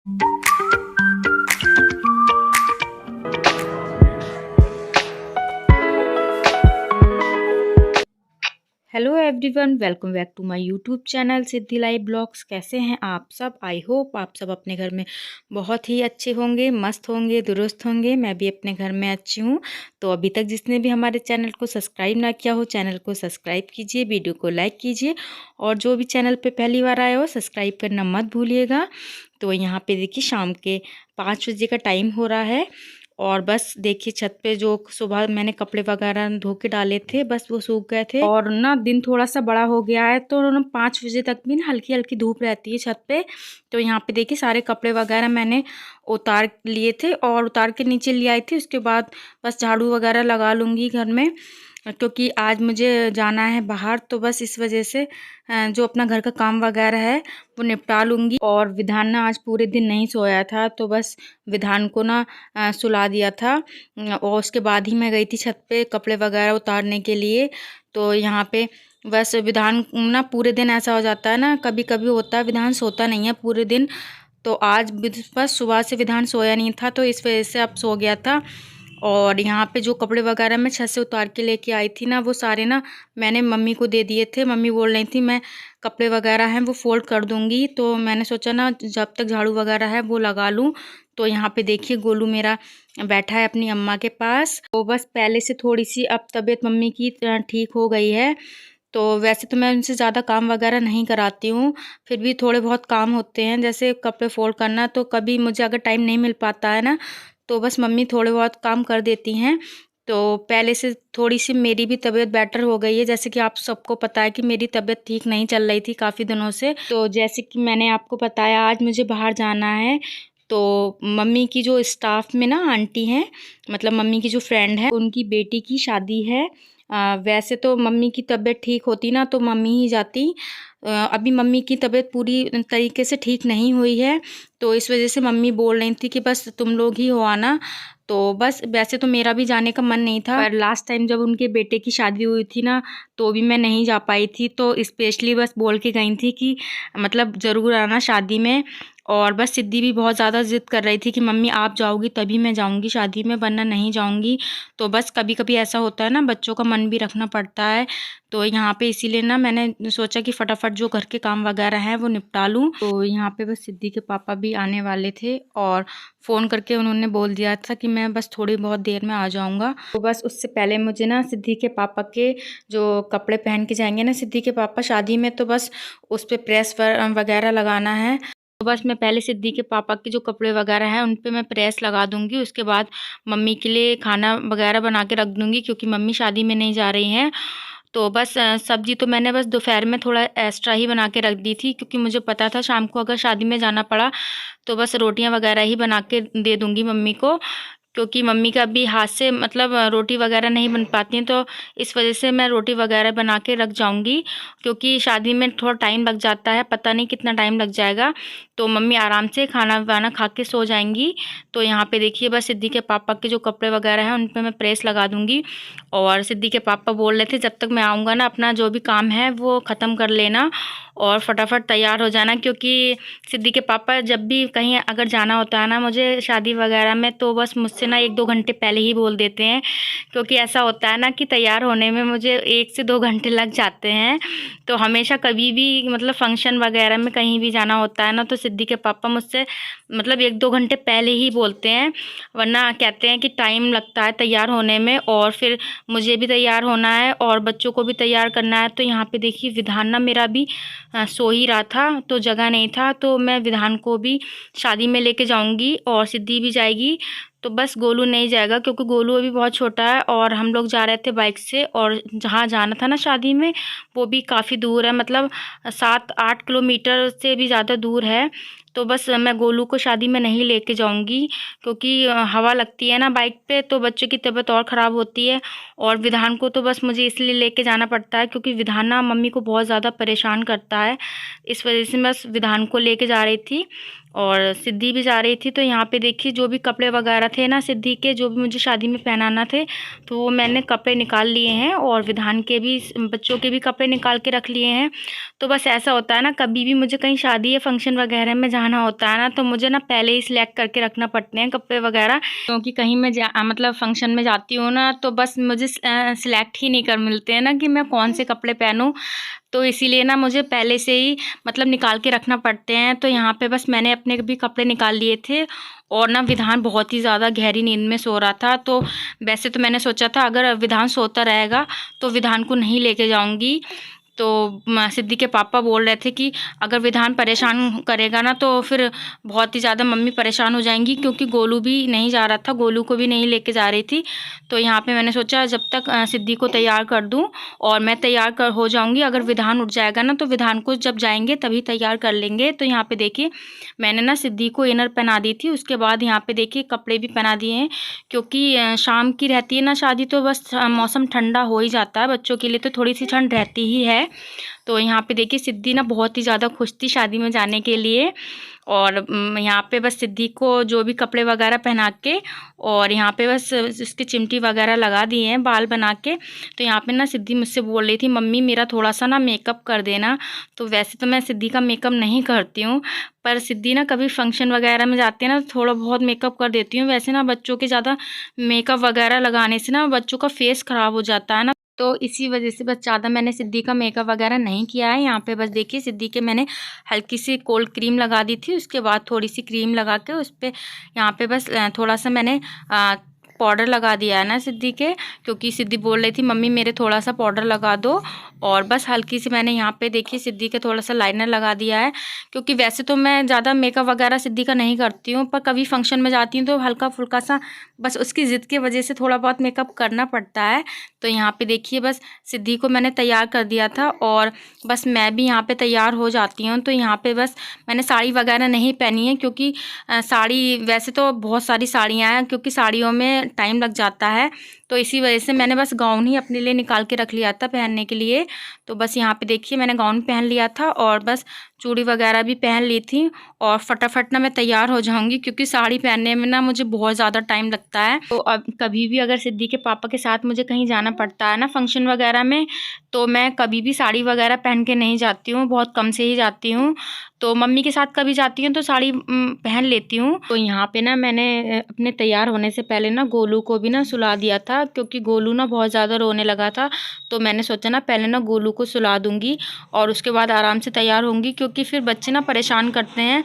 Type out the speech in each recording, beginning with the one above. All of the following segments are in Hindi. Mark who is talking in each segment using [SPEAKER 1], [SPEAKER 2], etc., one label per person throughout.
[SPEAKER 1] Hello everyone, welcome back to my YouTube channel Siddhi live blogs. कैसे हैं आप सब? आई होप आप सब अपने घर में बहुत ही अच्छे होंगे, मस्त होंगे, दुरुस्त होंगे। मैं भी अपने घर में अच्छी हूँ। तो अभी तक जिसने भी हमारे चैनल को सब्सक्राइब ना किया हो, चैनल को सब्सक्राइब कीजिए, वीडियो को लाइक कीजिए और जो भी चैनल पर पहली बार आए हो सब्सक्राइब करना मत भूलिएगा। तो यहाँ पे देखिए शाम के 5 बजे का टाइम हो रहा है और बस देखिए छत पे जो सुबह मैंने कपड़े वगैरह धो के डाले थे बस वो सूख गए थे और ना दिन थोड़ा सा बड़ा हो गया है तो ना 5 बजे तक भी ना हल्की हल्की धूप रहती है छत पे। तो यहाँ पे देखिए सारे कपड़े वगैरह मैंने उतार लिए थे और उतार के नीचे ले आई थी। उसके बाद बस झाड़ू वगैरह लगा लूँगी घर में, क्योंकि आज मुझे जाना है बाहर। तो बस इस वजह से जो अपना घर का काम वगैरह है वो निपटा लूँगी। और विधान ना आज पूरे दिन नहीं सोया था तो बस विधान को ना सुला दिया था और उसके बाद ही मैं गई थी छत पे कपड़े वगैरह उतारने के लिए। तो यहाँ पे बस विधान ना पूरे दिन ऐसा हो जाता है ना, कभी कभी होता है विधान सोता नहीं है पूरे दिन। तो आज बस सुबह से विधान सोया नहीं था तो इस वजह से अब सो गया था। और यहाँ पे जो कपड़े वगैरह मैं छत से उतार के लेके आई थी ना वो सारे ना मैंने मम्मी को दे दिए थे। मम्मी बोल रही थी मैं कपड़े वगैरह हैं वो फोल्ड कर दूँगी, तो मैंने सोचा ना जब तक झाड़ू वगैरह है वो लगा लूँ। तो यहाँ पे देखिए गोलू मेरा बैठा है अपनी अम्मा के पास। तो बस पहले से थोड़ी सी अब तबीयत मम्मी की ठीक हो गई है। तो वैसे तो मैं उनसे ज़्यादा काम वगैरह नहीं कराती हूँ, फिर भी थोड़े बहुत काम होते हैं जैसे कपड़े फोल्ड करना। तो कभी मुझे अगर टाइम नहीं मिल पाता है ना तो बस मम्मी थोड़े बहुत काम कर देती हैं। तो पहले से थोड़ी सी मेरी भी तबीयत बेटर हो गई है। जैसे कि आप सबको पता है कि मेरी तबीयत ठीक नहीं चल रही थी काफ़ी दिनों से। तो जैसे कि मैंने आपको बताया आज मुझे बाहर जाना है। तो मम्मी की जो स्टाफ में ना आंटी हैं, मतलब मम्मी की जो फ्रेंड है उनकी बेटी की शादी है। वैसे तो मम्मी की तबीयत ठीक होती ना तो मम्मी ही जाती। अभी मम्मी की तबीयत पूरी तरीके से ठीक नहीं हुई है तो इस वजह से मम्मी बोल रही थी कि बस तुम लोग ही हो आना। तो बस वैसे तो मेरा भी जाने का मन नहीं था, पर लास्ट टाइम जब उनके बेटे की शादी हुई थी ना तो भी मैं नहीं जा पाई थी। तो स्पेशली बस बोल के गई थी कि मतलब ज़रूर आना शादी में। और बस सिद्धि भी बहुत ज़्यादा ज़िद कर रही थी कि मम्मी आप जाओगी तभी मैं जाऊंगी शादी में, वरना नहीं जाऊंगी। तो बस कभी कभी ऐसा होता है ना, बच्चों का मन भी रखना पड़ता है। तो यहाँ पे इसीलिए ना मैंने सोचा कि फटाफट जो घर के काम वगैरह हैं वो निपटा लूँ। तो यहाँ पे बस सिद्धि के पापा भी आने वाले थे और फ़ोन करके उन्होंने बोल दिया था कि मैं बस थोड़ी बहुत देर में आ जाऊँगा। तो बस उससे पहले मुझे ना सिद्धि के पापा के जो कपड़े पहन के जाएंगे ना सिद्धि के पापा शादी में, तो बस उस पर प्रेस वगैरह लगाना है। तो बस मैं पहले सिद्धि के पापा के जो कपड़े वगैरह हैं उन पे मैं प्रेस लगा दूंगी। उसके बाद मम्मी के लिए खाना वगैरह बना के रख दूंगी क्योंकि मम्मी शादी में नहीं जा रही हैं। तो बस सब्जी तो मैंने बस दोपहर में थोड़ा एक्स्ट्रा ही बना के रख दी थी क्योंकि मुझे पता था शाम को अगर शादी में जाना पड़ा तो बस रोटियां वगैरह ही बना के दे दूंगी मम्मी को, क्योंकि मम्मी का भी हाथ से मतलब रोटी वगैरह नहीं बन पाती हैं। तो इस वजह से मैं रोटी वगैरह बना के रख जाऊंगी, क्योंकि शादी में थोड़ा टाइम लग जाता है, पता नहीं कितना टाइम लग जाएगा। तो मम्मी आराम से खाना वाना खा के सो जाएंगी। तो यहाँ पे देखिए बस सिद्धि के पापा के जो कपड़े वगैरह हैं उन पर मैं प्रेस लगा दूंगी। और सिद्धि के पापा बोल रहे थे जब तक मैं आऊँगा ना अपना जो भी काम है वो ख़त्म कर लेना और फटाफट तैयार हो जाना, क्योंकि सिद्धि के पापा जब भी कहीं अगर जाना होता है ना मुझे शादी वगैरह में तो बस मुझसे ना 1-2 घंटे पहले ही बोल देते हैं। क्योंकि ऐसा होता है ना कि तैयार होने में मुझे 1 से 2 घंटे लग जाते हैं। तो हमेशा कभी भी मतलब फंक्शन वगैरह में कहीं भी जाना होता है ना तो सिद्धि के पापा मुझसे मतलब 1-2 घंटे पहले ही बोलते हैं, वरना कहते हैं कि टाइम लगता है तैयार होने में और फिर मुझे भी तैयार होना है और बच्चों को भी तैयार करना है। तो यहाँ पे देखिए विधान ना मेरा भी सो ही रहा था तो जगह नहीं था, तो मैं विधान को भी शादी में लेके जाऊंगी और सिद्धि भी जाएगी। तो बस गोलू नहीं जाएगा क्योंकि गोलू अभी बहुत छोटा है और हम लोग जा रहे थे बाइक से, और जहाँ जाना था ना शादी में वो भी काफ़ी दूर है, मतलब 7-8 किलोमीटर से भी ज़्यादा दूर है। तो बस मैं गोलू को शादी में नहीं लेके जाऊंगी क्योंकि हवा लगती है ना बाइक पे तो बच्चों की तबीयत और ख़राब होती है। और विधान को तो बस मुझे इसलिए लेके जाना पड़ता है क्योंकि विधान ना मम्मी को बहुत ज़्यादा परेशान करता है, इस वजह से मैं बस विधान को लेके जा रही थी। और सिद्धि भी जा रही थी। तो यहाँ पे देखिए जो भी कपड़े वगैरह थे ना सिद्धि के, जो भी मुझे शादी में पहनाना थे, तो वो मैंने कपड़े निकाल लिए हैं और विधान के भी, बच्चों के भी कपड़े निकाल के रख लिए हैं। तो बस ऐसा होता है ना, कभी भी मुझे कहीं शादी या फंक्शन वगैरह में जाना होता है ना, तो मुझे ना पहले ही सिलेक्ट करके रखना पड़ते हैं कपड़े वगैरह, क्योंकि कहीं मैं मतलब फंक्शन में जाती हूँ ना, तो बस मुझे सिलेक्ट ही नहीं कर मिलते हैं ना कि मैं कौन से कपड़े पहनूँ। तो इसीलिए ना मुझे पहले से ही मतलब निकाल के रखना पड़ते हैं। तो यहाँ पे बस मैंने अपने भी कपड़े निकाल लिए थे और ना विधान बहुत ही ज़्यादा गहरी नींद में सो रहा था। तो वैसे तो मैंने सोचा था अगर विधान सोता रहेगा तो विधान को नहीं लेके जाऊँगी। तो सिद्धि के पापा बोल रहे थे कि अगर विधान परेशान करेगा ना तो फिर बहुत ही ज़्यादा मम्मी परेशान हो जाएंगी, क्योंकि गोलू भी नहीं जा रहा था, गोलू को भी नहीं लेके जा रही थी। तो यहाँ पे मैंने सोचा जब तक सिद्धि को तैयार कर दूँ और मैं तैयार कर हो जाऊँगी, अगर विधान उठ जाएगा ना तो विधान को जब जाएंगे तभी तैयार कर लेंगे। तो यहाँ पे देखिए मैंने ना सिद्धि को इनर पहना दी थी, उसके बाद यहाँ पे देखिए कपड़े भी पहना दिए हैं, क्योंकि शाम की रहती है ना शादी, तो बस मौसम ठंडा हो ही जाता है, बच्चों के लिए तो थोड़ी सी ठंड रहती ही है। तो यहाँ पे देखिए सिद्धि ना बहुत ही ज़्यादा खुश थी शादी में जाने के लिए। और यहाँ पे बस सिद्धि को जो भी कपड़े वगैरह पहना के और यहाँ पे बस इसकी चिमटी वगैरह लगा दिए हैं बाल बना के। तो यहाँ पे ना सिद्धि मुझसे बोल रही थी मम्मी मेरा थोड़ा सा ना मेकअप कर देना। तो वैसे तो मैं सिद्धि का मेकअप नहीं करती हूँ, पर सिद्धि ना कभी फंक्शन वगैरह में जाती है ना तो थोड़ा बहुत मेकअप कर देती हूँ। वैसे ना बच्चों के ज़्यादा मेकअप वगैरह लगाने से ना बच्चों का फेस ख़राब हो जाता है ना, तो इसी वजह से बस ज़्यादा मैंने सिद्धि का मेकअप वगैरह नहीं किया है। यहाँ पे बस देखिए सिद्धि के मैंने हल्की सी कोल्ड क्रीम लगा दी थी, उसके बाद थोड़ी सी क्रीम लगा के उस पर यहाँ पे बस थोड़ा सा मैंने पाउडर लगा दिया है ना सिद्धि के, क्योंकि सिद्धि बोल रही थी मम्मी मेरे थोड़ा सा पाउडर लगा दो। और बस हल्की सी मैंने यहाँ पे देखिए सिद्धि के थोड़ा सा लाइनर लगा दिया है, क्योंकि वैसे तो मैं ज़्यादा मेकअप वगैरह सिद्धि का नहीं करती हूँ, पर कभी फंक्शन में जाती हूँ तो हल्का फुल्का सा बस उसकी ज़िद की वजह से थोड़ा बहुत मेकअप करना पड़ता है। तो यहाँ पे देखिए बस सिद्धि को मैंने तैयार कर दिया था और बस मैं भी यहाँ पे तैयार हो जाती हूँ। तो यहाँ पे बस मैंने साड़ी वगैरह नहीं पहनी है, क्योंकि साड़ी वैसे तो बहुत सारी साड़ियाँ हैं, क्योंकि साड़ियों में टाइम लग जाता है, तो इसी वजह से मैंने बस गाउन ही अपने लिए निकाल के रख लिया था पहनने के लिए। तो बस यहाँ पे देखिए मैंने गाउन पहन लिया था और बस चूड़ी वगैरह भी पहन ली थी और फटाफट ना मैं तैयार हो जाऊंगी, क्योंकि साड़ी पहनने में ना मुझे बहुत ज़्यादा टाइम लगता है। तो अब कभी भी अगर सिद्धि के पापा के साथ मुझे कहीं जाना पड़ता है ना फंक्शन वगैरह में, तो मैं कभी भी साड़ी वगैरह पहन के नहीं जाती हूँ, बहुत कम से ही जाती हूँ। तो मम्मी के साथ कभी जाती हूँ तो साड़ी पहन लेती हूँ। तो यहाँ पे ना मैंने अपने तैयार होने से पहले ना गोलू को भी ना सुला दिया था, क्योंकि गोलू ना बहुत ज़्यादा रोने लगा था। तो मैंने सोचा ना पहले ना गोलू को सुला दूँगी और उसके बाद आराम से तैयार होंगी, क्योंकि फिर बच्चे ना परेशान करते हैं।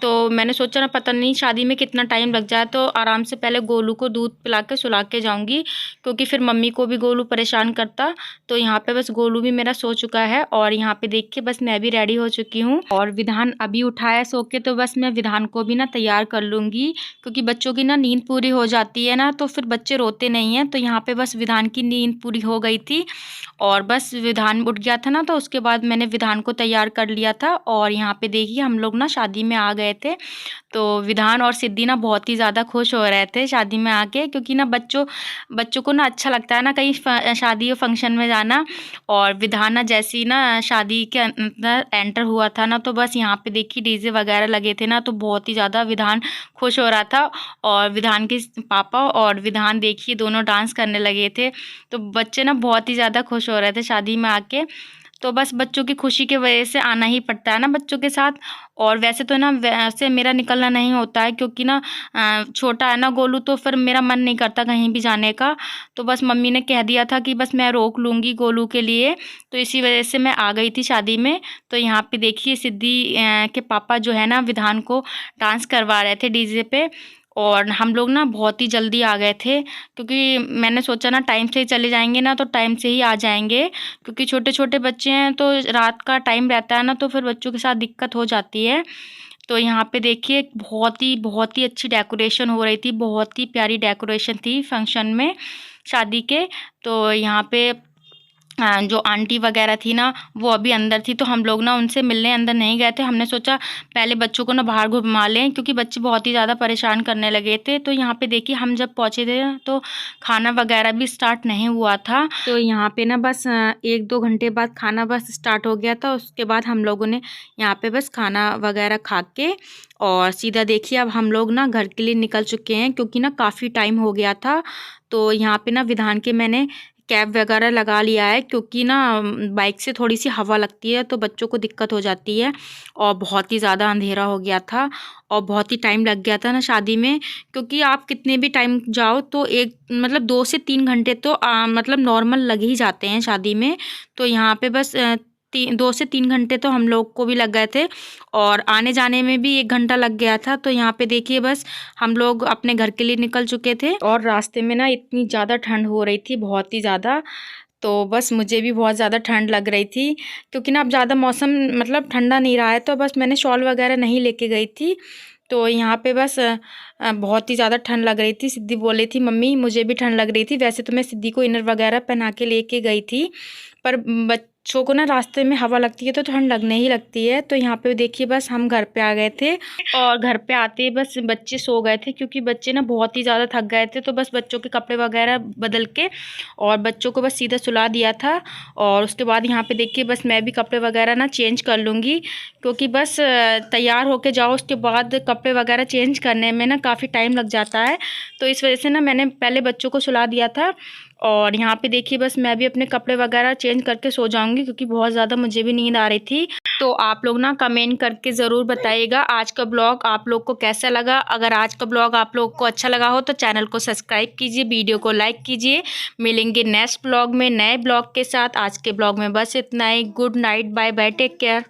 [SPEAKER 1] तो मैंने सोचा ना पता नहीं शादी में कितना टाइम लग जाए, तो आराम से पहले गोलू को दूध पिला के सुला के जाऊंगी, क्योंकि फिर मम्मी को भी गोलू परेशान करता। तो यहाँ पे बस गोलू भी मेरा सो चुका है और यहाँ पे देखिए बस मैं भी रेडी हो चुकी हूँ और विधान अभी उठा है सो के, तो बस मैं विधान को भी ना तैयार कर लूँगी, क्योंकि बच्चों की ना नींद पूरी हो जाती है ना तो फिर बच्चे रोते नहीं हैं। तो यहाँ पे बस विधान की नींद पूरी हो गई थी और बस विधान उठ गया था ना, तो उसके बाद मैंने विधान को तैयार कर लिया था। और यहाँ पे देखिए हम लोग ना शादी में आ गए थे। तो विधान और सिद्धि ना बहुत ही ज़्यादा खुश हो रहे थे शादी में आके, क्योंकि ना बच्चों को ना अच्छा लगता है ना कहीं शादी या फंक्शन में जाना। और विधान ना जैसे ही ना शादी के अंदर एंटर हुआ था ना, तो बस यहाँ पे देखिए डीजे वगैरह लगे थे ना, तो बहुत ही ज़्यादा विधान खुश हो रहा था। और विधान के पापा और विधान देखिए दोनों डांस करने लगे थे। तो बच्चे ना बहुत ही ज़्यादा खुश हो रहे थे शादी में आके। तो बस बच्चों की खुशी की वजह से आना ही पड़ता है ना बच्चों के साथ। और वैसे तो ना वैसे मेरा निकलना नहीं होता है, क्योंकि ना छोटा है ना गोलू, तो फिर मेरा मन नहीं करता कहीं भी जाने का। तो बस मम्मी ने कह दिया था कि बस मैं रोक लूँगी गोलू के लिए, तो इसी वजह से मैं आ गई थी शादी में। तो यहाँ पे देखिए सिद्धि के पापा जो है ना विधान को डांस करवा रहे थे डीजे पे। और हम लोग ना बहुत ही जल्दी आ गए थे, क्योंकि मैंने सोचा ना टाइम से ही चले जाएंगे ना तो टाइम से ही आ जाएंगे, क्योंकि छोटे छोटे बच्चे हैं तो रात का टाइम रहता है ना, तो फिर बच्चों के साथ दिक्कत हो जाती है। तो यहाँ पे देखिए बहुत ही अच्छी डेकोरेशन हो रही थी, बहुत ही प्यारी डेकोरेशन थी फंक्शन में शादी के। तो यहाँ पे जो आंटी वगैरह थी ना वो अभी अंदर थी, तो हम लोग ना उनसे मिलने अंदर नहीं गए थे। हमने सोचा पहले बच्चों को ना बाहर घुमा लें, क्योंकि बच्चे बहुत ही ज़्यादा परेशान करने लगे थे। तो यहाँ पे देखिए हम जब पहुँचे थे तो खाना वगैरह भी स्टार्ट नहीं हुआ था। तो यहाँ पे ना बस 1-2 घंटे बाद खाना बस स्टार्ट हो गया था। उसके बाद हम लोगों ने यहाँ पे बस खाना वगैरह खा के और सीधा देखिए अब हम लोग ना घर के लिए निकल चुके हैं, क्योंकि ना काफ़ी टाइम हो गया था। तो यहाँ पे ना विधान के मैंने कैप वगैरह लगा लिया है, क्योंकि ना बाइक से थोड़ी सी हवा लगती है तो बच्चों को दिक्कत हो जाती है। और बहुत ही ज़्यादा अंधेरा हो गया था और बहुत ही टाइम लग गया था ना शादी में, क्योंकि आप कितने भी टाइम जाओ तो एक मतलब 2 से 3 घंटे तो मतलब नॉर्मल लग ही जाते हैं शादी में। तो यहाँ पे बस 2 से 3 घंटे तो हम लोग को भी लग गए थे और आने जाने में भी 1 घंटा लग गया था। तो यहाँ पे देखिए बस हम लोग अपने घर के लिए निकल चुके थे और रास्ते में ना इतनी ज़्यादा ठंड हो रही थी, बहुत ही ज़्यादा। तो बस मुझे भी बहुत ज़्यादा ठंड लग रही थी, क्योंकि ना अब ज़्यादा मौसम मतलब ठंडा नहीं रहा है, तो बस मैंने शॉल वगैरह नहीं लेके गई थी। तो यहाँ पे बस बहुत ही ज़्यादा ठंड लग रही थी। सिद्धि बोल रही थी मम्मी मुझे भी ठंड लग रही थी। वैसे तो मैं सिद्धि को इनर वगैरह पहना के लेके गई थी, पर बच्चों को ना रास्ते में हवा लगती है तो ठंड लगने ही लगती है। तो यहाँ पे देखिए बस हम घर पे आ गए थे और घर पे आते ही बस बच्चे सो गए थे, क्योंकि बच्चे ना बहुत ही ज़्यादा थक गए थे। तो बस बच्चों के कपड़े वगैरह बदल के और बच्चों को बस सीधा सुला दिया था। और उसके बाद यहाँ पे देखिए बस मैं भी कपड़े वगैरह ना चेंज कर लूँगी, क्योंकि बस तैयार होके जाओ उसके बाद कपड़े वगैरह चेंज करने में ना काफ़ी टाइम लग जाता है। तो इस वजह से ना मैंने पहले बच्चों को सुला दिया था। और यहाँ पे देखिए बस मैं भी अपने कपड़े वगैरह चेंज करके सो जाऊंगी, क्योंकि बहुत ज़्यादा मुझे भी नींद आ रही थी। तो आप लोग ना कमेंट करके ज़रूर बताइएगा आज का ब्लॉग आप लोग को कैसा लगा। अगर आज का ब्लॉग आप लोग को अच्छा लगा हो तो चैनल को सब्सक्राइब कीजिए, वीडियो को लाइक कीजिए। मिलेंगे नेक्स्ट ब्लॉग में नए ब्लॉग के साथ। आज के ब्लॉग में बस इतना ही। Good night, bye bye, take care.